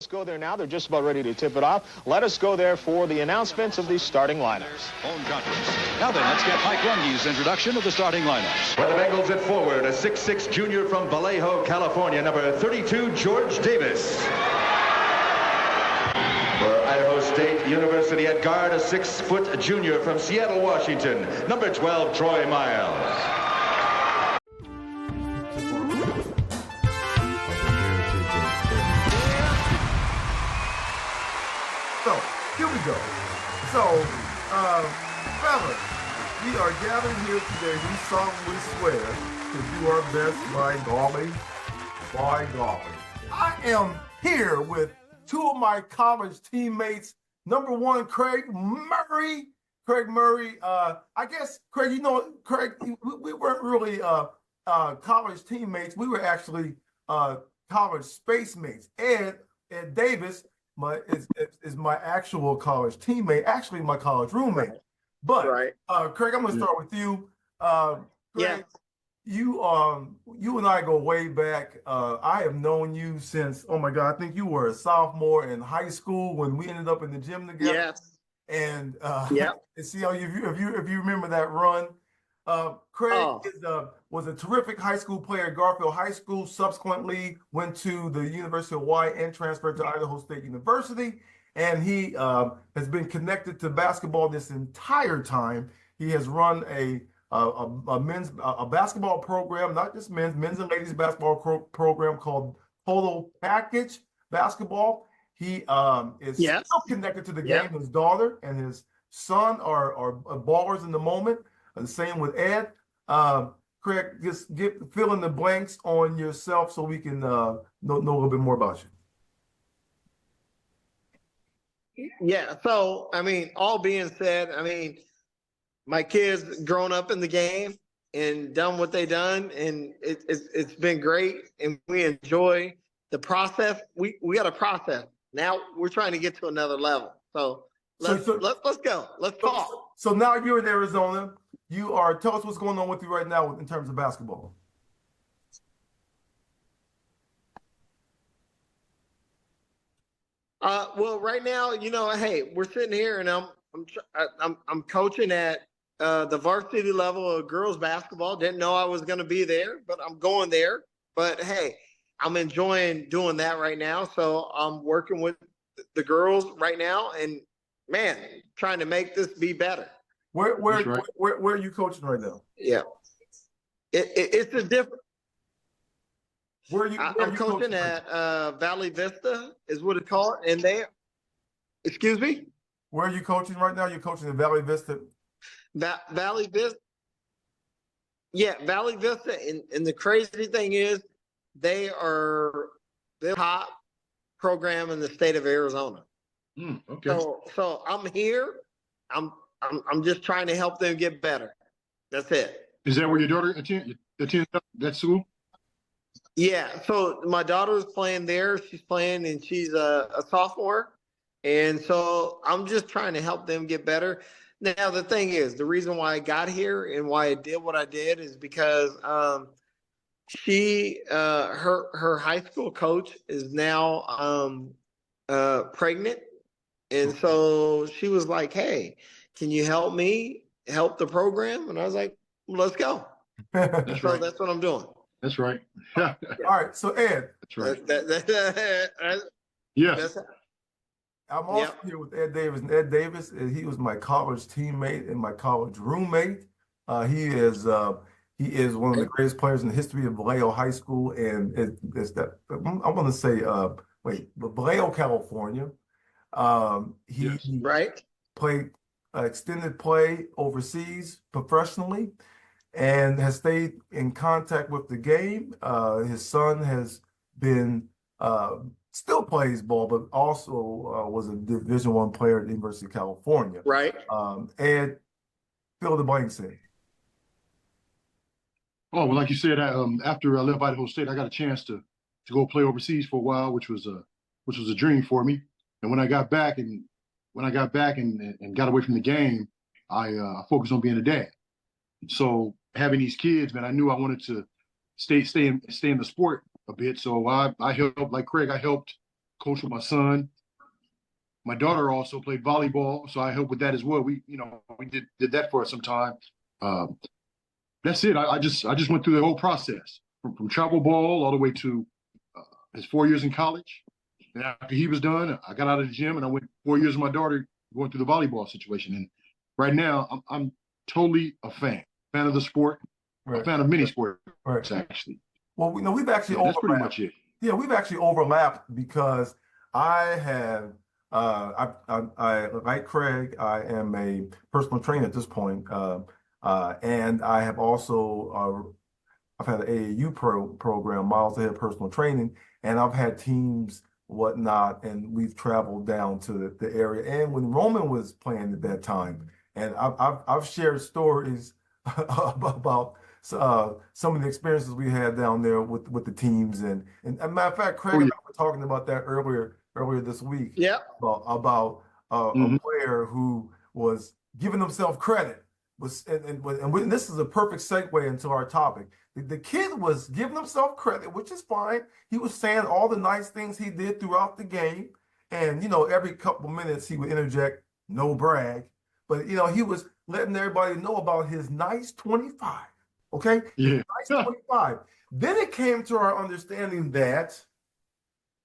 Let's go there now. They're just about ready to tip it off. Let us go there for the announcements of these starting lineups. Home conference. Now then, let's get Mike Lundy's introduction of the starting lineups. For the Bengals at forward, a 6'6" junior from Vallejo, California, number 32, George Davis. For Idaho State University at guard, a 6' junior from Seattle, Washington, number 12, Troy Miles. So, here we go. So, fellas, we are gathered here today. We solemnly swear to do our best by golly. I am here with two of my college teammates. Number one, Craig Murray. I guess, Craig, Craig, we weren't really college teammates. We were actually college space mates. Ed Davis is my actual college teammate, actually my college roommate. But right. Craig, I'm going to start with you. Craig, you and I go way back. I have known you since, oh my God, I think you were a sophomore in high school when we ended up in the gym together. Yes. And and see how if you remember that run. Craig was a terrific high school player at Garfield High School, subsequently went to the University of Hawaii and transferred to Idaho State University. And he has been connected to basketball this entire time. He has run a basketball program, not just men's and ladies basketball program called Total Package Basketball. He is still connected to the game. His daughter and his son are ballers in the moment. The same with Ed. Craig, just fill in the blanks on yourself so we can know a little bit more about you. Yeah. So, I mean, all being said, I mean, my kids grown up in the game and done what they done, and it's been great, and we enjoy the process. We got a process. Now we're trying to get to another level. So let's go. Let's talk. So now you're in Arizona. Tell us what's going on with you right now in terms of basketball. Well, right now, hey, we're sitting here and I'm coaching at the varsity level of girls basketball. Didn't know I was going to be there, but I'm going there. But hey, I'm enjoying doing that right now. So I'm working with the girls right now, and man, trying to make this be better. Where are you coaching right now? Yeah, it's a different. I'm coaching at Valley Vista, is what it's called, and excuse me. Where are you coaching right now? You're coaching at Valley Vista. Valley Vista. Yeah, Valley Vista, and the crazy thing is, they're top program in the state of Arizona. Okay. So I'm here. I'm just trying to help them get better. That's it. Is that where your daughter attends that school? Yeah. So my daughter's playing there. She's playing, and she's a sophomore. And so I'm just trying to help them get better. Now, the thing is, the reason why I got here and why I did what I did is because her high school coach is now pregnant. And so she was like, hey, can you help me help the program? And I was like, let's go. That's right. That's what I'm doing. That's right. All right. So Ed. That's right. Yes. I'm also here with Ed Davis. And Ed Davis, he was my college teammate and my college roommate. He is one of the greatest players in the history of Vallejo High School. And I'm going to say, Vallejo, California. He played extended play overseas professionally and has stayed in contact with the game. His son has been still plays ball, but also was a Division I player at the University of California. Right. Ed, fill the blanks in. Oh, well, like you said, after I left Idaho State, I got a chance to go play overseas for a while, which was a dream for me. And when I got back and got away from the game, I focused on being a dad. So having these kids, man, I knew I wanted to stay in the sport a bit. So I helped, like Craig, I helped coach with my son. My daughter also played volleyball, so I helped with that as well. We did that for some time. That's it. I just went through the whole process from travel ball all the way to his 4 years in college. And after he was done, I got out of the gym and I went 4 years with my daughter going through the volleyball situation. And right now, I'm totally a fan of the sport, a fan of many sports, actually. Well, we've actually overlapped. That's pretty much it. Yeah, we've actually overlapped because I have, I like Craig, I am a personal trainer at this point, and I have also, I've had an AAU program, Miles Ahead Personal Training, and I've had teams, whatnot, and we've traveled down to the area. And when Roman was playing at that time, and I've shared stories about some of the experiences we had down there with the teams, and as a matter of fact, Craig and I were talking about that earlier this week. Yeah. About a player who was giving himself credit, and this is a perfect segue into our topic. The kid was giving himself credit, which is fine. He was saying all the nice things he did throughout the game, and every couple minutes he would interject, "No brag," but he was letting everybody know about his nice 25. Okay? Yeah. Nice 25. Then it came to our understanding that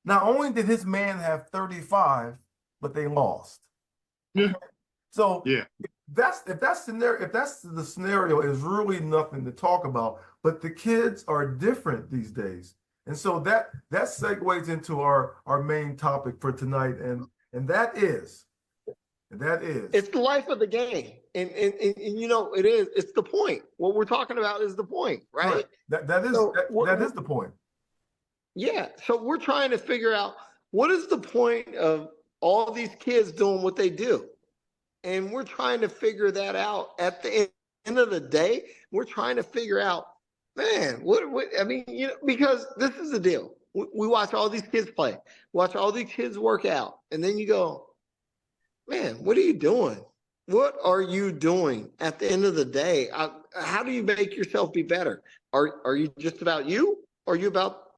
not only did his man have 35, but they lost. Yeah. So yeah. If that's the scenario, is really nothing to talk about. But the kids are different these days. And so that segues into our main topic for tonight, and that is it's the life of the game. And it is. It's the point. What we're talking about is the point, right? That is the point. Yeah. So we're trying to figure out what is the point of all these kids doing what they do. And we're trying to figure that out. At the end of the day, we're trying to figure out, man, what I mean, because this is the deal. We watch all these kids play, watch all these kids work out, and then you go, man, what are you doing? What are you doing at the end of the day? How do you make yourself be better? Are you just about you? Or are you about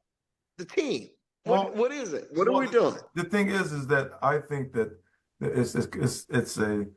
the team? What is it? What are we doing? The thing is that I think that it's a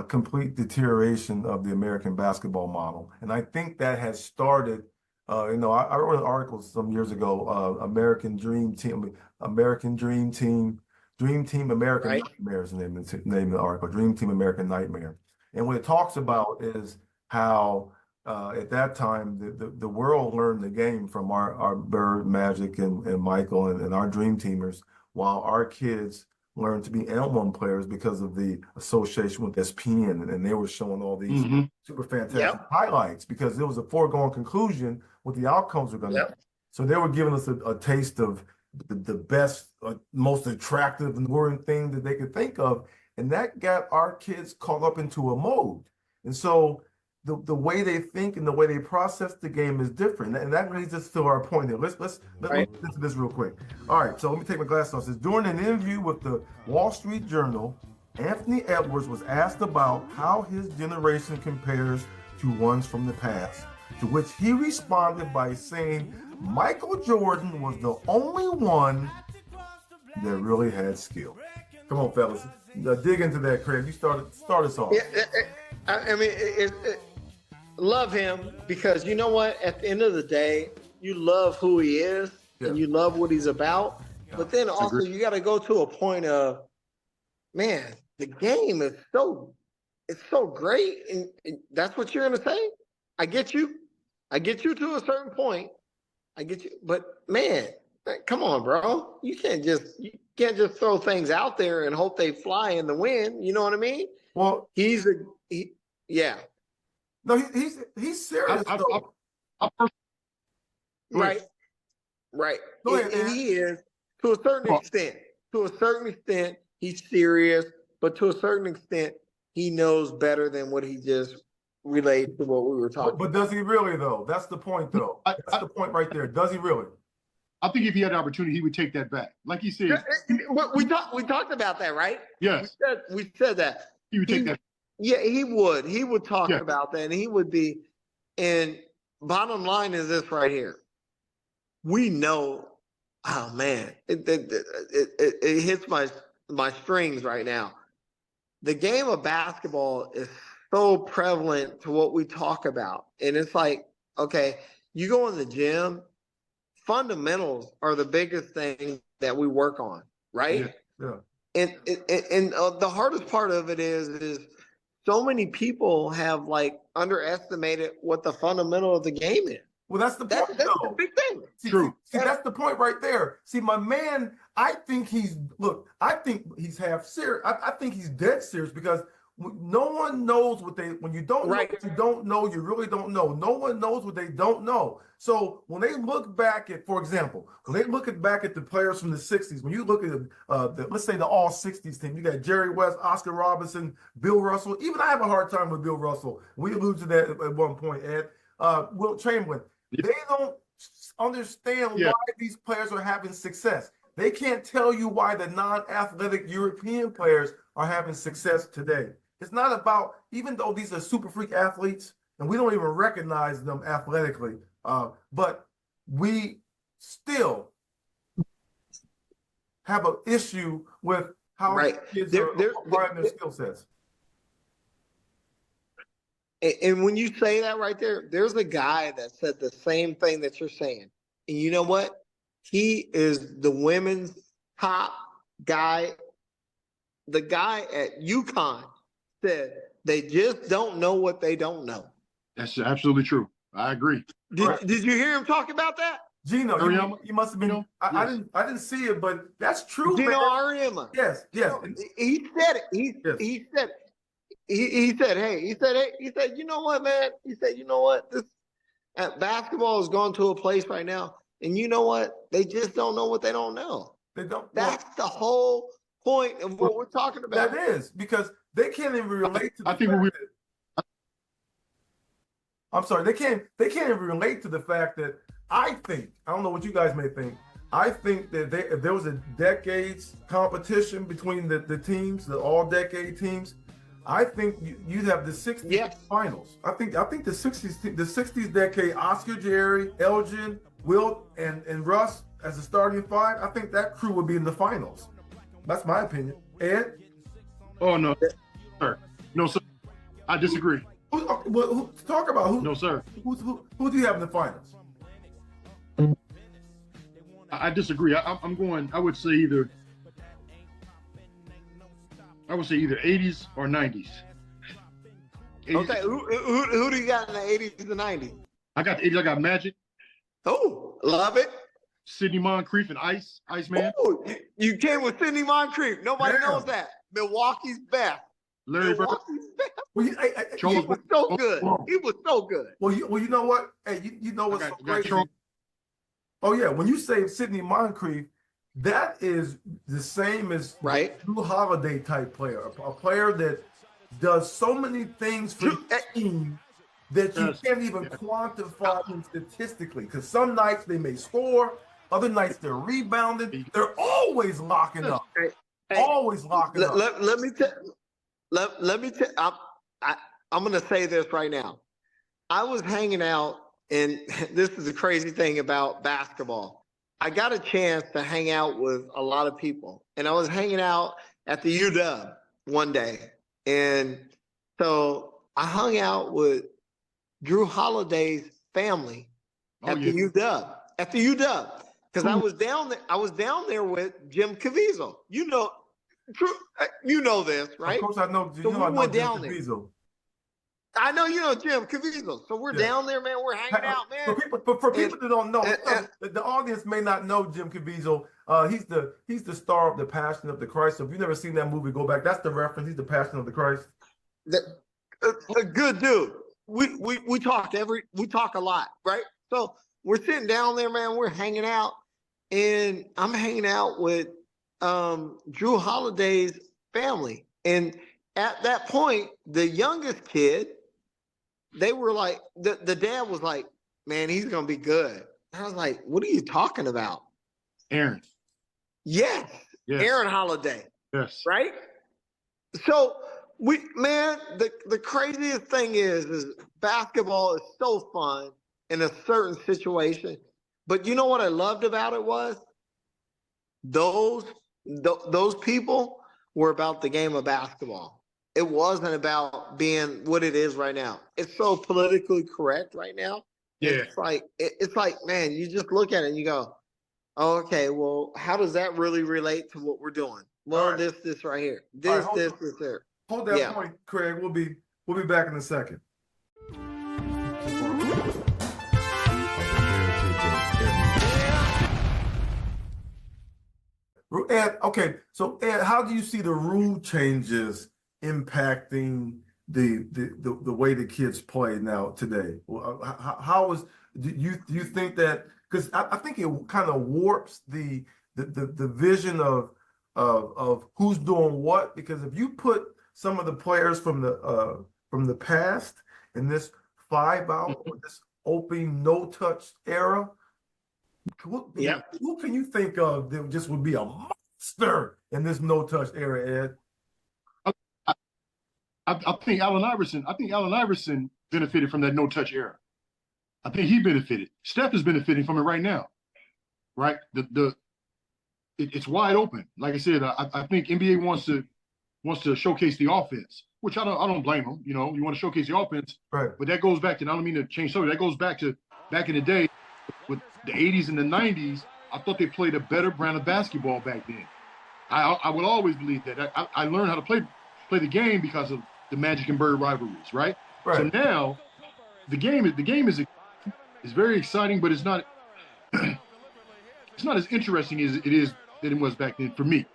complete deterioration of the American basketball model, and I think that has started. I wrote an article some years ago, American Dream Team, American Nightmare is the name of the article, Dream Team American Nightmare. And what it talks about is how at that time the world learned the game from our Bird, Magic, and Michael and our Dream Teamers, while our kids learned to be L1 players because of the association with ESPN, and they were showing all these super fantastic highlights because it was a foregone conclusion what the outcomes were going to be. So they were giving us a taste of the best, most attractive and alluring thing that they could think of, and that got our kids caught up into a mode. And so the way they think and the way they process the game is different, and that leads us to our point here. Let's get into this real quick. All right, so let me take my glasses off. It says, during an interview with the Wall Street Journal, Anthony Edwards was asked about how his generation compares to ones from the past, to which he responded by saying Michael Jordan was the only one that really had skill. Come on, fellas, dig into that, Craig. You start us off. I mean, love him because you know what? At the end of the day, you love who he is and you love what he's about. But then also you got to go to a point of, man, the game is it's so great, and that's what you're gonna say. I get you to a certain point. I get you, but man, come on, bro. You can't just throw things out there and hope they fly in the wind. You know what I mean? Well, yeah. No, he's serious. Right. Go ahead, and he is to a certain extent. To a certain extent, he's serious, but to a certain extent, he knows better than what he just relayed to what we were talking about. But does he really, though? That's the point, though. That's the point right there. Does he really? I think if he had the opportunity, he would take that back. Like he said. We talked about that, right? Yes. We said that. He would take that. Yeah, he would. He would talk about that, and he would be. And bottom line is this right here. We know oh man, it hits my strings right now. The game of basketball is so prevalent to what we talk about. And it's like, okay, you go in the gym, fundamentals are the biggest thing that we work on, right? Yeah. And the hardest part of it is so many people have like underestimated what the fundamental of the game is. Well, that's the point, That's though. the big thing. True. See, that's the point right there. See, my man, I think he's half serious. I think he's dead serious because no one knows when you don't know what you don't know, you really don't know. No one knows what they don't know. So when they look back at, for example, back at the players from the 60s, when you look at let's say the all 60s team, you got Jerry West, Oscar Robertson, Bill Russell. Even I have a hard time with Bill Russell. We alluded to that at one point, Ed. Wilt Chamberlain. They don't understand why these players are having success. They can't tell you why the non-athletic European players are having success today. It's not about, even though these are super freak athletes, and we don't even recognize them athletically, but we still have an issue with how kids are acquiring their skill sets. And when you say that right there, there's a guy that said the same thing that you're saying. And you know what? He is the women's top guy. The guy at UConn said they just don't know what they don't know. That's absolutely true. I agree. Did you hear him talk about that? Gino, you must have been. I didn't see it, but that's true. Gino Ariema. Yes. He said it. He said it. He said, you know what, man? He said, you know what? This basketball has gone to a place right now, and you know what? They just don't know what they don't know. They don't. That's the whole point of what we're talking about. That is because they can't even relate to. I'm sorry, they can't even relate to the fact that I don't know what you guys may think. I think that if there was a decades competition between the teams, the all-decade teams, I think you'd have the 60s finals. I think the 60s decade, Oscar, Jerry, Elgin, Wilt, and Russ as a starting five, I think that crew would be in the finals. That's my opinion. Ed? Oh, no, sir. No, sir. I disagree. Talk about who? No, sir. Who do you have in the finals? I disagree. I'm going, I would say either 80s or 90s. 80s. Okay, who do you got in the 80s and the 90s? I got the 80s. I got Magic. Oh, love it. Sidney Moncrief and Iceman. Oh, you came with Sidney Moncrief. Nobody knows that. Milwaukee's best. Larry Bird. Well, he was so good. He was so good. Well, you know what? Hey, you know what's so crazy? Oh yeah, when you say Sidney Moncrief, that is the same as Drew Holiday type player, a player that does so many things for the team that you can't even quantify them statistically. Because some nights they may score, other nights they're rebounding. They're always locking up. Always locking up. Let me tell. Let me tell. I'm going to say this right now. I was hanging out, and this is the crazy thing about basketball. I got a chance to hang out with a lot of people, and I was hanging out at the UW one day, and so I hung out with Drew Holiday's family at the UW. At the UW, because I was down there. I was down there with Jim Caviezel. You know this, right? Of course, I know. So we went down there. I know you know Jim Caviezel. So we're down there, man. We're hanging out, man. For people that don't know, the audience may not know Jim Caviezel. He's the star of The Passion of the Christ. So if you've never seen that movie, go back. That's the reference. He's the Passion of the Christ. A good dude. We talk a lot, right? So we're sitting down there, man. We're hanging out, and I'm hanging out with Drew Holiday's family, and at that point, the youngest kid, they were like, the dad was like, man, he's going to be good. I was like, what are you talking about? Aaron. Yes. Aaron Holiday. Yes. Right? So, the craziest thing is basketball is so fun in a certain situation. But you know what I loved about it was? those those people were about the game of basketball. It wasn't about being what it is right now. It's so politically correct right now. Yeah. It's like, man, you just look at it and you go, oh, okay, well, how does that really relate to what we're doing? Well, right. this right here. All This, right, this there. Hold that Yeah. point, Craig. We'll be back in a second. Ed, okay, so Ed, how do you see the rule changes impacting the way the kids play now today? How is do you think that, because I think it kind of warps the vision of who's doing what, because if you put some of the players from the past in this 5-out or this open no touch era, who can you think of that just would be a monster in this no touch era, Ed? I think Allen Iverson. I think Allen Iverson benefited from that no touch era. I think he benefited. Steph is benefiting from it right now. Right? It's wide open. Like I said, I think NBA wants to showcase the offense, which I don't blame them. You know, you want to showcase the offense, Right? But that goes back to, and I don't mean to change subject. That goes back to back in the day with the 80s and the 90s. I thought they played a better brand of basketball back then. I will always believe that. I learned how to play the game because of the Magic and Bird rivalries, right? So now the game is very exciting, but it's not it's not as interesting as it was back then for me.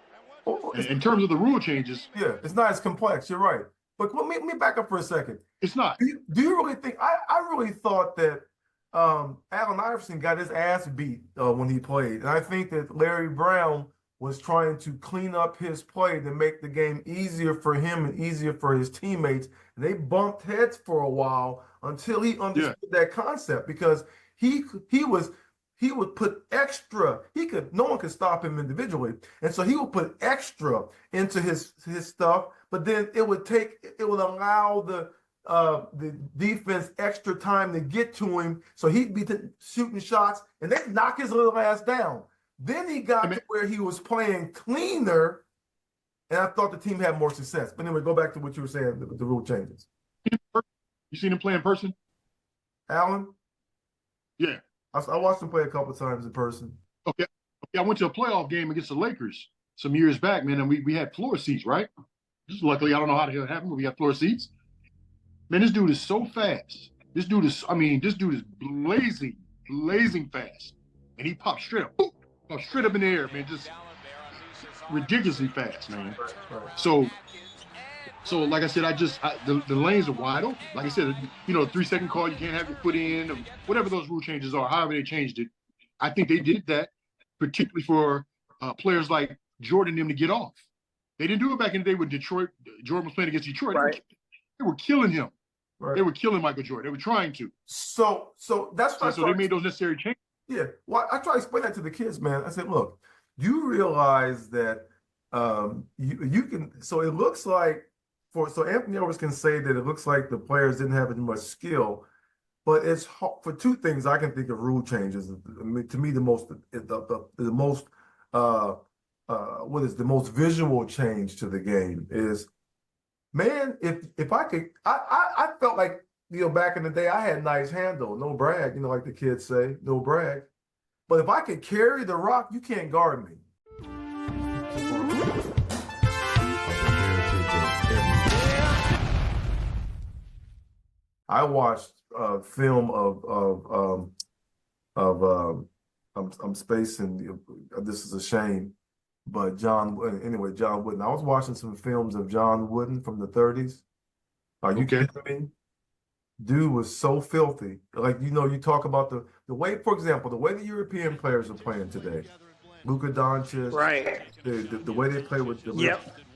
In terms of the rule changes, yeah, it's not as complex. You're right. But let me back up for a second. It's not. Do you really think? I really thought that Allen Iverson got his ass beat when he played, and I think that Larry Brown was trying to clean up his play to make the game easier for him and easier for his teammates. And they bumped heads for a while until he understood that concept, because he would put extra. No one could stop him individually, and so he would put extra into his stuff. But then it would allow the defense extra time to get to him, so he'd be shooting shots, and they'd knock his little ass down. Then he got to where he was playing cleaner, and I thought the team had more success. But anyway, go back to what you were saying, the rule changes. You seen him play in person? Allen? Yeah. I watched him play a couple of times in person. Okay. I went to a playoff game against the Lakers some years back, man, and we had floor seats, right? Just luckily, I don't know how the hell it happened, but we got floor seats. Man, this dude is so fast. This dude is blazing fast. And he popped straight up. Straight up in the air, man, just ridiculously fast, man. Right. So like I said, the lanes are wide open. Like I said, 3-second call, you can't have your foot in, or whatever those rule changes are, however they changed it. I think they did that particularly for players like Jordan and them to get off. They didn't do it back in the day with Detroit. Jordan was playing against Detroit. Right. They were killing him. Right. They were killing Michael Jordan. They were trying to. So that's why. So they made those necessary changes. Yeah, well, I try to explain that to the kids, man. I said, look, you realize that you can. So it looks like so Anthony Edwards can say that it looks like the players didn't have as much skill, but it's for two things I can think of rule changes. I mean, to me, the most what is the most visual change to the game is, man, if I could, I felt like, back in the day, I had nice handle, no brag, like the kids say, no brag. But if I could carry the rock, you can't guard me. I watched a film of I'm spacing. This is a shame, but John Wooden. I was watching some films of John Wooden from the 30s. Are you kidding me? Dude was so filthy. Like, you talk about the way, for example, the way the European players are playing today. Luka Doncic, Right. The way they play with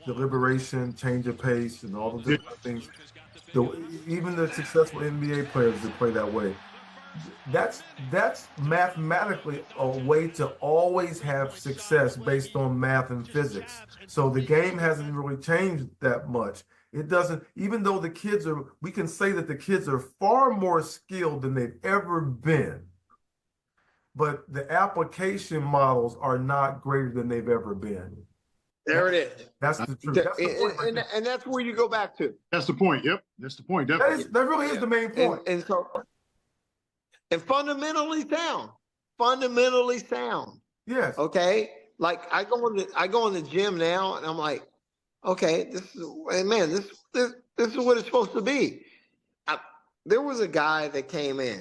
deliberation, change of pace, and all those different things. Even the successful NBA players that play that way. That's mathematically a way to always have success based on math and physics. So the game hasn't really changed that much. It doesn't, even though we can say that the kids are far more skilled than they've ever been. but the application models are not greater than they've ever been. There it is. That's the truth. That's the point right there. And that's where you go back to. That's the point. Yep, that's the point. Definitely. That really is the main point. And fundamentally sound. Fundamentally sound. Yes. Okay. Like I go in the gym now and I'm like, okay, this is what it's supposed to be. There was a guy that came in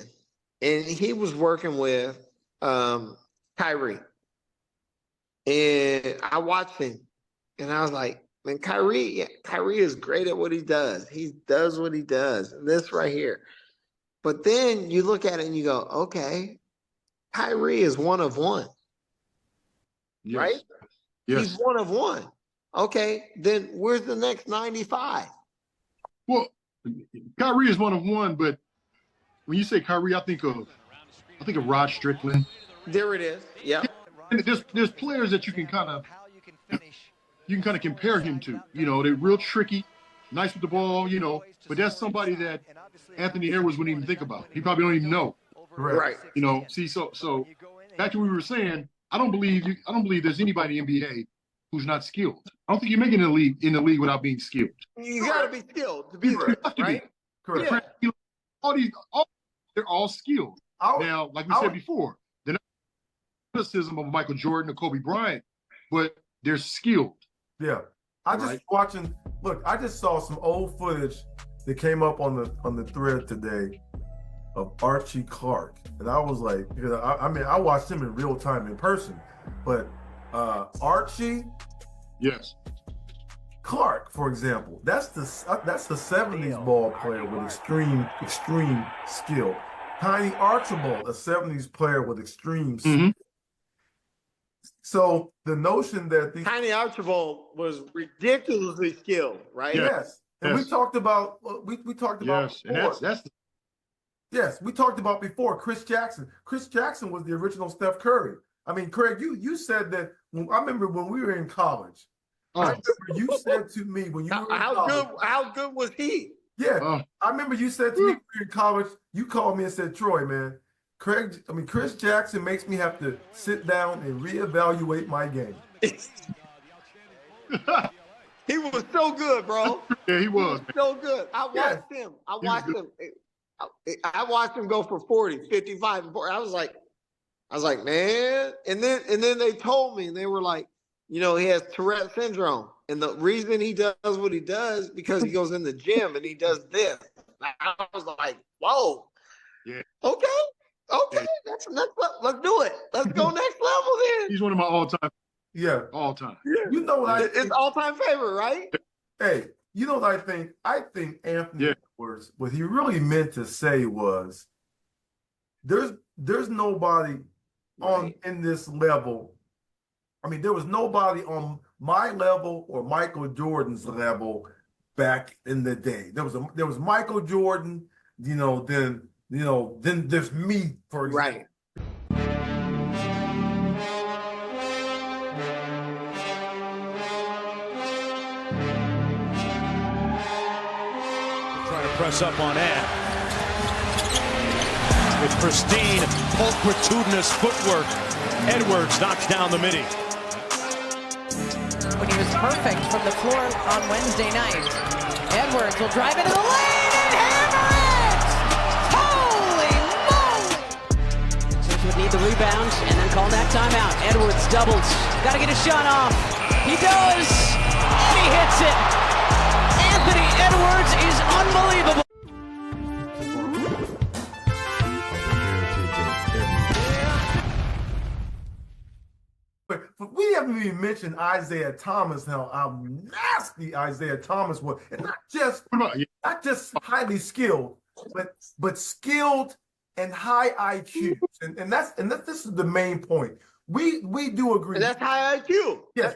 and he was working with Kyrie. And I watched him and I was like, man, Kyrie is great at what he does. He does what he does. And this right here. But then you look at it and you go, okay, Kyrie is one of one. Yes. Right? Yes. He's one of one. Okay, then where's the next 95? Well, Kyrie is one of one, but when you say Kyrie, I think of Rod Strickland. There it is. Yeah. And there's players that you can kind of compare him to. You know, they're real tricky, nice with the ball, you know, but that's somebody that Anthony Edwards wouldn't even think about. He probably don't even know. Right. You know, see, so back to what we were saying, I don't believe there's anybody in the NBA who's not skilled. I don't think you're making the league without being skilled. You got to be skilled to be there, right? Correct. Yeah. They're all skilled. Now, like we said before, they're not criticism of Michael Jordan or Kobe Bryant, but they're skilled. Yeah. I just saw some old footage that came up on the thread today of Archie Clark. And I was like, because I watched him in real time in person, but Archie Clark, for example, that's the 70s ball player with extreme skill. Tiny Archibald, a 70s player with extreme skill. So the notion that Tiny Archibald was ridiculously skilled, right? Yes. And we talked about Yes, and yes, we talked about before Chris Jackson. Chris Jackson was the original Steph Curry. I mean, Craig, you said that I remember when we were in college. I remember you said to me when you were in college. How good was he? Yeah. I remember you said to me when we were in college, you called me and said, Troy, man, Chris Jackson makes me have to sit down and reevaluate my game. He was so good, bro. Yeah, he was. So good. I watched him. I watched him go for 40, 55, and 40. I was like, man. And then they told me, and they were like, you know, he has Tourette syndrome. And the reason he does what he does because he goes in the gym and he does this. I was like, whoa. Yeah. Okay. Let's do it. Let's go next level then. He's one of my all-time. Yeah. All-time. Yeah. You know what it's all-time favorite, right? Hey, you know what I think? I think Anthony Edwards, what he really meant to say was there's nobody in this level. I mean, there was nobody on my level or Michael Jordan's level back in the day. There was Michael Jordan, then there's me, for example. Right. Trying to press up on Ed. With pristine, pulchritudinous footwork, Edwards knocks down the midi. When he was perfect from the floor on Wednesday night. Edwards will drive into the lane and hammer it! Holy moly! Sixers would need the rebound and then call that timeout. Edwards doubles. Got to get a shot off. He does! And he hits it! Anthony Edwards is unbelievable. But we haven't even mentioned Isaiah Thomas, how nasty Isaiah Thomas was, and not just highly skilled, but skilled and high IQ, and this is the main point. We do agree. And that's high IQ. Yes.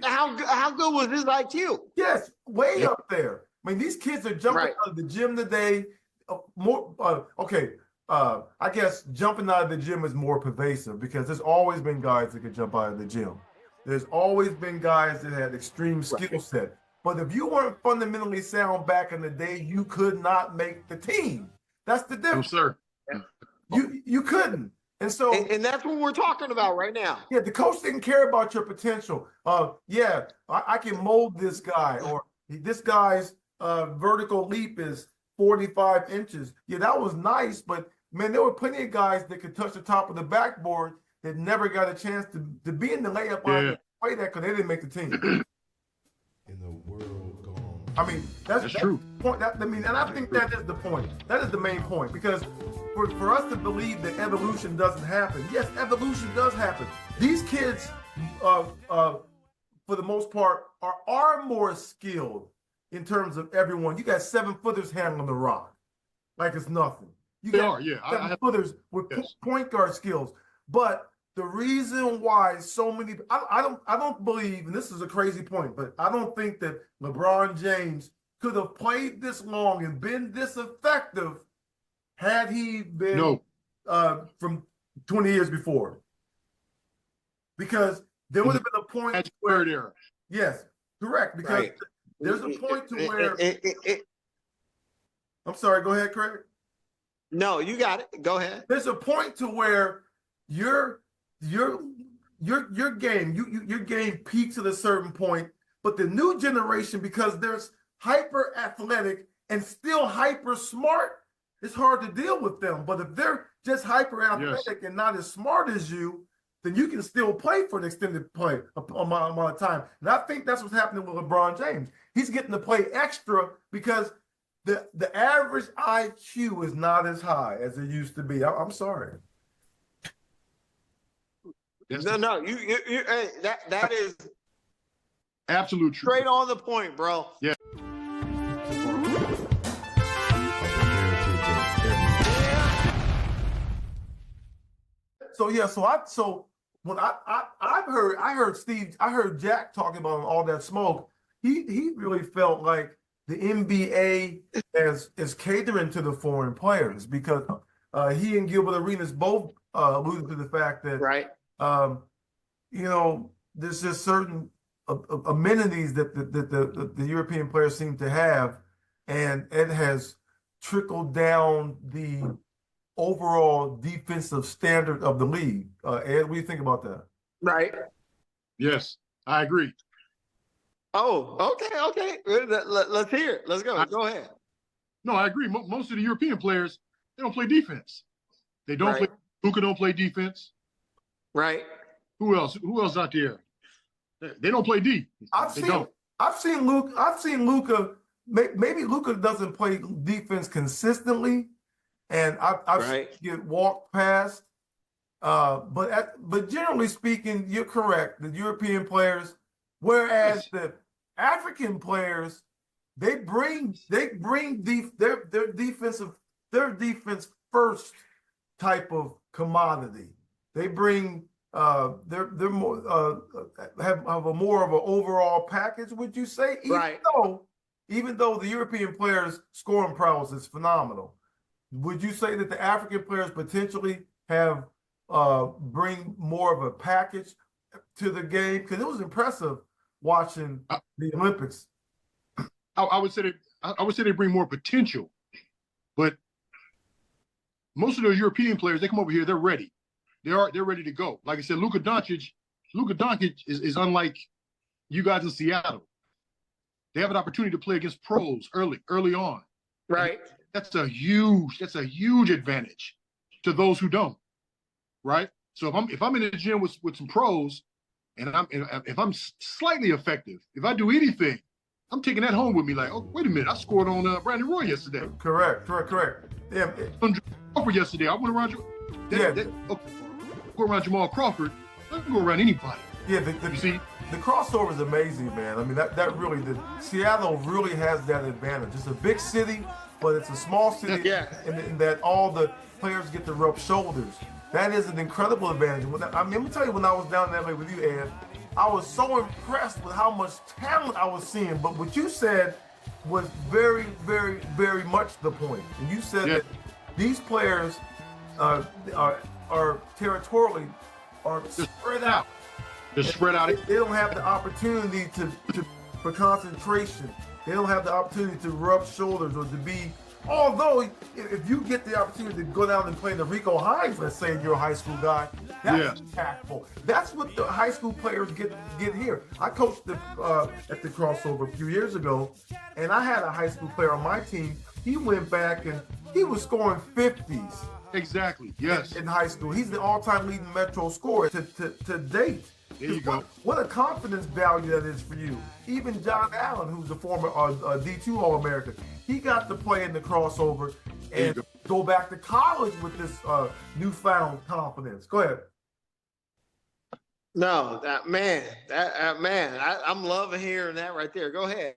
How good was his IQ? Yes, way up there. I mean, these kids are jumping out of the gym today. I guess jumping out of the gym is more pervasive because there's always been guys that could jump out of the gym. There's always been guys that had extreme skill set. But if you weren't fundamentally sound back in the day, you could not make the team. That's the difference. No, sir. You couldn't. And so, and that's what we're talking about right now. yeah, the coach didn't care about your potential. Yeah, I can mold this guy, or this guy's vertical leap is 45 inches. Yeah, that was nice, but man, there were plenty of guys that could touch the top of the backboard that never got a chance to be in the layup line and play that because they didn't make the team. In the world gone. I mean, that's true. The point. And I think that is the point. That is the main point, because for us to believe that evolution doesn't happen, yes, evolution does happen. These kids, for the most part, are more skilled in terms of everyone. You got 7-footers handling the rock like it's nothing. You got 7-footers with point guard skills. But the reason why so many, I don't believe, and this is a crazy point, but I don't think that LeBron James could have played this long and been this effective had he been from 20 years before. Because there would have been a point where, yes, correct. Because there's a point to where, I'm sorry, go ahead, Craig. No, you got it. Go ahead. There's a point to where your game, your game peaks at a certain point, but the new generation, because they're hyper athletic and still hyper smart, it's hard to deal with them. But if they're just hyper athletic and not as smart as you, then you can still play for an extended play amount of time. And I think that's what's happening with LeBron James. He's getting to play extra because the average IQ is not as high as it used to be. I'm sorry. No, hey, that is absolute truth. Straight on the point, bro. Yeah. So when I heard Jack talking about all that smoke. He really felt like the NBA is catering to the foreign players, because he and Gilbert Arenas both alluded to the fact that there's just certain amenities that the European players seem to have, and it has trickled down the overall defensive standard of the league. Ed, what do you think about that? Right. Yes, I agree. Oh, okay. Let's hear it. Let's go. Go ahead. No, I agree. Most of the European players, they don't play defense. They don't play. Luka don't play defense. Right. Who else out there? They don't play D. I've seen Luka. Maybe Luka doesn't play defense consistently, and I've seen him get walked past. But generally speaking, you're correct. The European players, whereas the African players, they bring their defense first type of commodity. They bring they're more have a more of an overall package, would you say? Even though the European players' scoring prowess is phenomenal, would you say that the African players potentially have bring more of a package to the game? Because it was impressive watching the Olympics. I would say they bring more potential, but most of those European players, they come over here, they're ready. They're ready to go. Like I said, Luka Doncic is unlike you guys in Seattle. They have an opportunity to play against pros early on. Right. And that's a huge advantage to those who don't. Right. So if I'm in the gym with some pros, and if I'm slightly effective, if I do anything, I'm taking that home with me. Like, oh, wait a minute, I scored on Brandon Roy yesterday. Correct. Yeah. Crawford yesterday. I went around go around Jamal Crawford. I can go around anybody. Yeah, the crossover is amazing, man. I mean, Seattle really has that advantage. It's a big city, but it's a small city, in that all the players get to rub shoulders. That is an incredible advantage. Let me tell you, when I was down that way with you, Ed, I was so impressed with how much talent I was seeing. But what you said was very, very, very much the point. And you said that these players are territorially spread out. They're spread out. They don't have the opportunity for concentration. They don't have the opportunity to rub shoulders or to be Although, if you get the opportunity to go down and play the Rico Hines, let's say you're a high school guy, that's impactful. That's what the high school players get here. I coached at the crossover a few years ago, and I had a high school player on my team. He went back and he was scoring 50s. Exactly. Yes. In high school, he's the all-time leading Metro scorer to date. There you go. What a confidence value that is for you. Even John Allen, who's a former D2 All-American, he got to play in the crossover and go back to college with this newfound confidence. Go ahead. No, I'm loving hearing that right there. Go ahead.